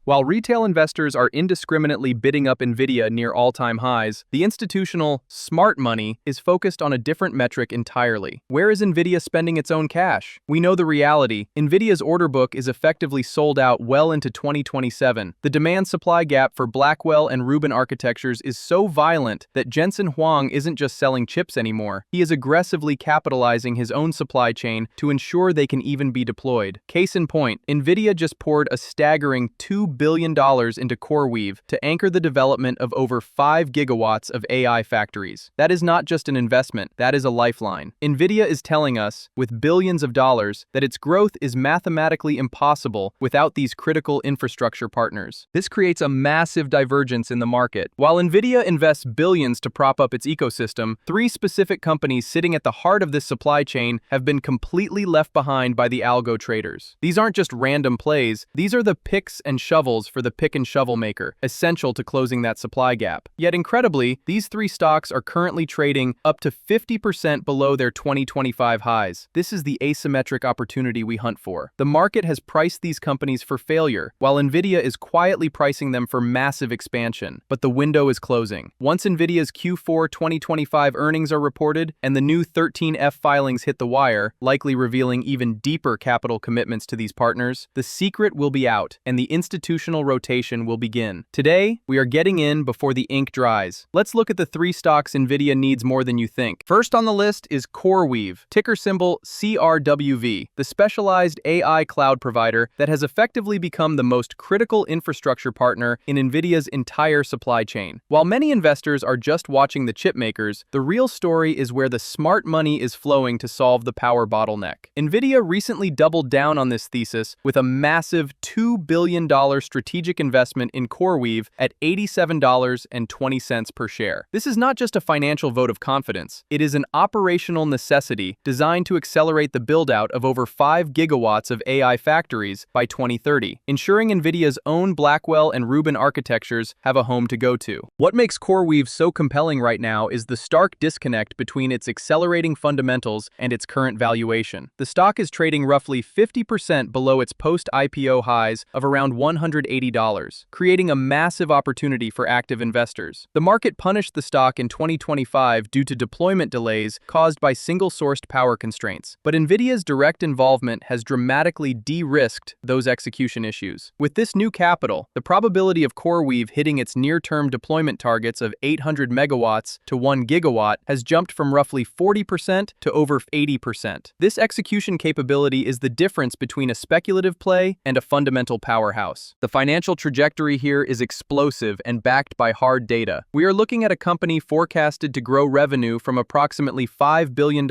While retail investors are indiscriminately bidding up Nvidia near all-time highs, the institutional smart money is focused on a different metric entirely. Where is Nvidia spending its own cash? We know the reality. Nvidia's order book is effectively sold out well into 2027. The demand-supply gap for Blackwell and Rubin architectures is so violent that Jensen Huang isn't just selling chips anymore. He is aggressively capitalizing his own supply chain to ensure they can even be deployed. Case in point, Nvidia just poured a staggering $2 billion into CoreWeave to anchor the development of over 5 gigawatts of AI factories. That is not just an investment, that is a lifeline. Nvidia is telling us, with billions of dollars, that its growth is mathematically impossible without these critical infrastructure partners. This creates a massive divergence in the market. While Nvidia invests billions to prop up its ecosystem, 3 specific companies sitting at the heart of this supply chain have been completely left behind by the algo traders. These aren't just random plays, these are the picks and shovels for the pick and shovel maker, essential to closing that supply gap. Yet incredibly, these 3 stocks are currently trading up to 50% below their 2025 highs. This is the asymmetric opportunity we hunt for. The market has priced these companies for failure, while Nvidia is quietly pricing them for massive expansion. But the window is closing. Once Nvidia's Q4 2025 earnings are reported and the new 13F filings hit the wire, likely revealing even deeper capital commitments to these partners, the secret will be out and the institutional rotation will begin. Today, we are getting in before the ink dries. Let's look at the 3 stocks Nvidia needs more than you think. First on the list is CoreWeave, ticker symbol CRWV, the specialized AI cloud provider that has effectively become the most critical infrastructure partner in Nvidia's entire supply chain. While many investors are just watching the chip makers, the real story is where the smart money is flowing to solve the power bottleneck. Nvidia recently doubled down on this thesis with a massive $2 billion strategic investment in CoreWeave at $87.20 per share. This is not just a financial vote of confidence, it is an operational necessity designed to accelerate the build-out of over 5 gigawatts of AI factories by 2030, ensuring Nvidia's own Blackwell and Rubin architectures have a home to go to. What makes CoreWeave so compelling right now is the stark disconnect between its accelerating fundamentals and its current valuation. The stock is trading roughly 50% below its post-IPO highs of around $180, creating a massive opportunity for active investors. The market punished the stock in 2025 due to deployment delays caused by single-sourced power constraints, but Nvidia's direct involvement has dramatically de-risked those execution issues. With this new capital, the probability of CoreWeave hitting its near-term deployment targets of 800 megawatts to 1 gigawatt has jumped from roughly 40% to over 80%. This execution capability is the difference between a speculative play and a fundamental powerhouse. The financial trajectory here is explosive and backed by hard data. We are looking at a company forecasted to grow revenue from approximately $5 billion in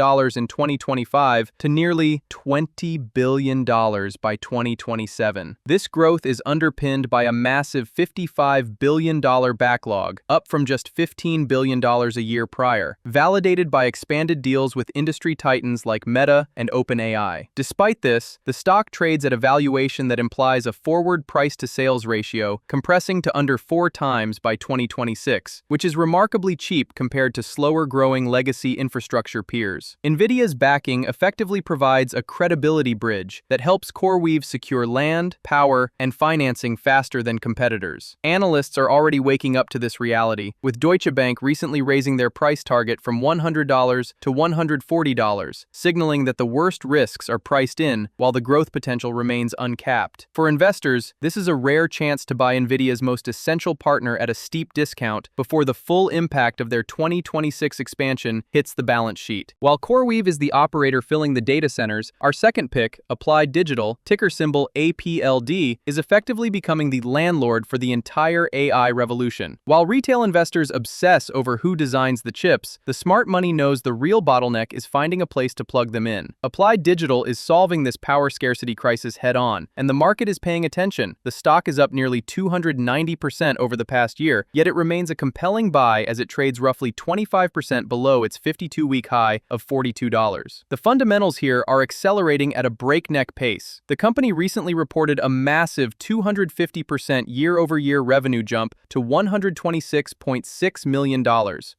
2025 to nearly $20 billion by 2027. This growth is underpinned by a massive $55 billion backlog, up from just $15 billion a year prior, validated by expanded deals with industry titans like Meta and OpenAI. Despite this, the stock trades at a valuation that implies a forward price-to-sales ratio compressing to under 4 times by 2026, which is remarkably cheap compared to slower-growing legacy infrastructure peers. Nvidia's backing effectively provides a credibility bridge that helps CoreWeave secure land, power, and financing faster than competitors. Analysts are already waking up to this reality, with Deutsche Bank recently raising their price target from $100 to $140, signaling that the worst risks are priced in while the growth potential remains uncapped. For investors, this is a rare chance to buy Nvidia's most essential partner at a steep discount before the full impact of their 2026 expansion hits the balance sheet. While CoreWeave is the operator filling the data centers, our second pick, Applied Digital, ticker symbol APLD, is effectively becoming the landlord for the entire AI revolution. While retail investors obsess over who designs the chips, the smart money knows the real bottleneck is finding a place to plug them in. Applied Digital is solving this power scarcity crisis head-on, and the market is paying attention. The stock is up nearly 290% over the past year, yet it remains a compelling buy as it trades roughly 25% below its 52-week high of $42. The fundamentals here are accelerating at a breakneck pace. The company recently reported a massive 250% year-over-year revenue jump to $126.6 million,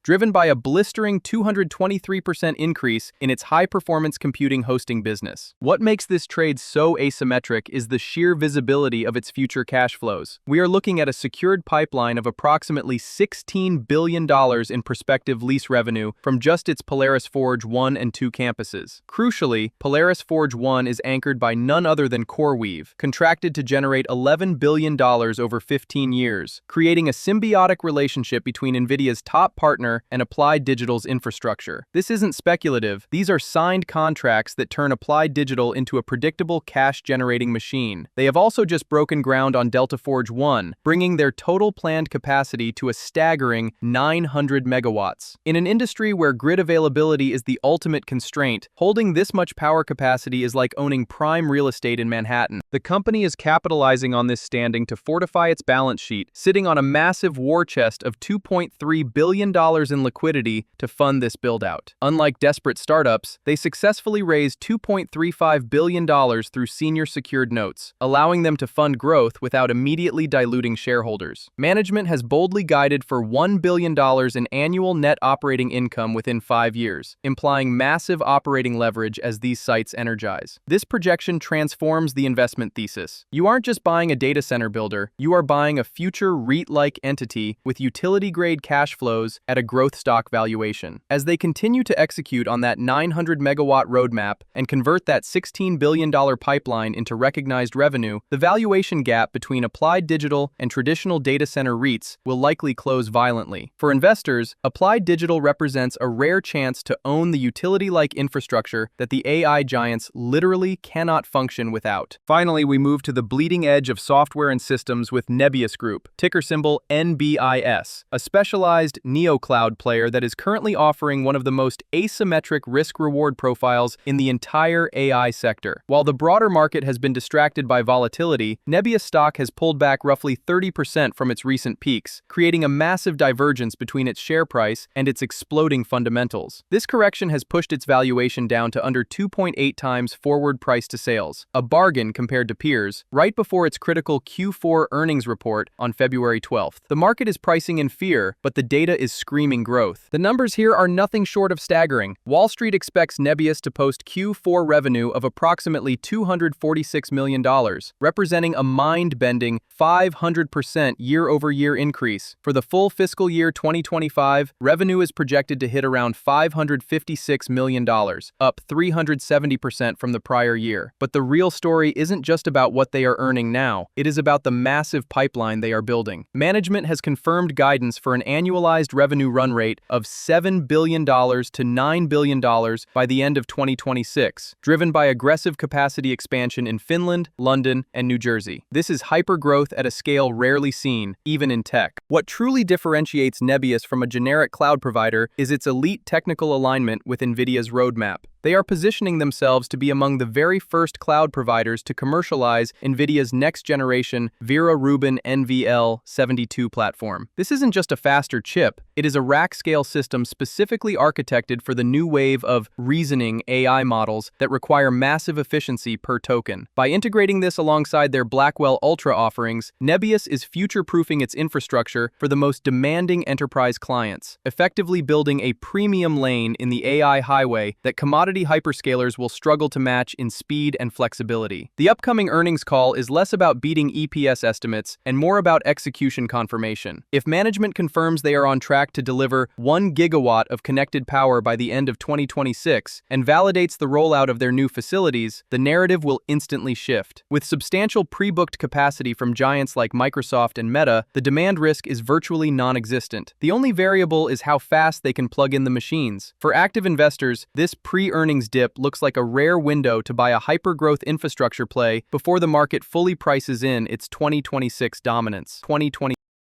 driven by a blistering 223% increase in its high-performance computing hosting business. What makes this trade so asymmetric is the sheer visibility of its future future cash flows. We are looking at a secured pipeline of approximately $16 billion in prospective lease revenue from just its Polaris Forge 1 and 2 campuses. Crucially, Polaris Forge 1 is anchored by none other than CoreWeave, contracted to generate $11 billion over 15 years, creating a symbiotic relationship between Nvidia's top partner and Applied Digital's infrastructure. This isn't speculative. These are signed contracts that turn Applied Digital into a predictable cash-generating machine. They have also just broken ground on Delta Forge 1, bringing their total planned capacity to a staggering 900 megawatts. In an industry where grid availability is the ultimate constraint, holding this much power capacity is like owning prime real estate in Manhattan. The company is capitalizing on this standing to fortify its balance sheet, sitting on a massive war chest of $2.3 billion in liquidity to fund this build-out. Unlike desperate startups, they successfully raised $2.35 billion through senior secured notes, allowing them to fund growth without immediately diluting shareholders. Management has boldly guided for $1 billion in annual net operating income within 5 years, implying massive operating leverage as these sites energize. This projection transforms the investment thesis. You aren't just buying a data center builder, you are buying a future REIT-like entity with utility-grade cash flows at a growth stock valuation. As they continue to execute on that 900-megawatt roadmap and convert that $16 billion pipeline into recognized revenue, the valuation gap between Applied Digital and traditional data center REITs will likely close violently. For investors, Applied Digital represents a rare chance to own the utility-like infrastructure that the AI giants literally cannot function without. Finally, we move to the bleeding edge of software and systems with Nebius Group, ticker symbol NBIS, a specialized neocloud player that is currently offering one of the most asymmetric risk-reward profiles in the entire AI sector. While the broader market has been distracted by volatility, Nebius stock has pulled back roughly 30% from its recent peaks, creating a massive divergence between its share price and its exploding fundamentals. This correction has pushed its valuation down to under 2.8 times forward price to sales, a bargain compared to peers, right before its critical Q4 earnings report on February 12th. The market is pricing in fear, but the data is screaming growth. The numbers here are nothing short of staggering. Wall Street expects Nebius to post Q4 revenue of approximately $246 million, representing a mind-bending 500% year-over-year increase. For the full fiscal year 2025, revenue is projected to hit around $556 million, up 370% from the prior year. But the real story isn't just about what they are earning now, it is about the massive pipeline they are building. Management has confirmed guidance for an annualized revenue run rate of $7 billion to $9 billion by the end of 2026, driven by aggressive capacity expansion in Finland, London, and New Jersey. This is hyper-growth at a scale rarely seen, even in tech. What truly differentiates Nebius from a generic cloud provider is its elite technical alignment with Nvidia's roadmap. They are positioning themselves to be among the very first cloud providers to commercialize Nvidia's next-generation Rubin NVL72 platform. This isn't just a faster chip, it is a rack-scale system specifically architected for the new wave of reasoning AI models that require massive efficiency per token. By integrating this alongside their Blackwell Ultra offerings, Nebius is future-proofing its infrastructure for the most demanding enterprise clients, effectively building a premium lane in the AI highway that commodity hyperscalers will struggle to match in speed and flexibility. The upcoming earnings call is less about beating EPS estimates and more about execution confirmation. If management confirms they are on track to deliver 1 gigawatt of connected power by the end of 2026 and validates the rollout of their new facilities, the narrative will instantly shift. With substantial pre-booked capacity from giants like Microsoft and Meta, the demand risk is virtually non-existent. The only variable is how fast they can plug in the machines. For active investors, this pre-earnings dip looks like a rare window to buy a hyper-growth infrastructure play before the market fully prices in its 2026 dominance.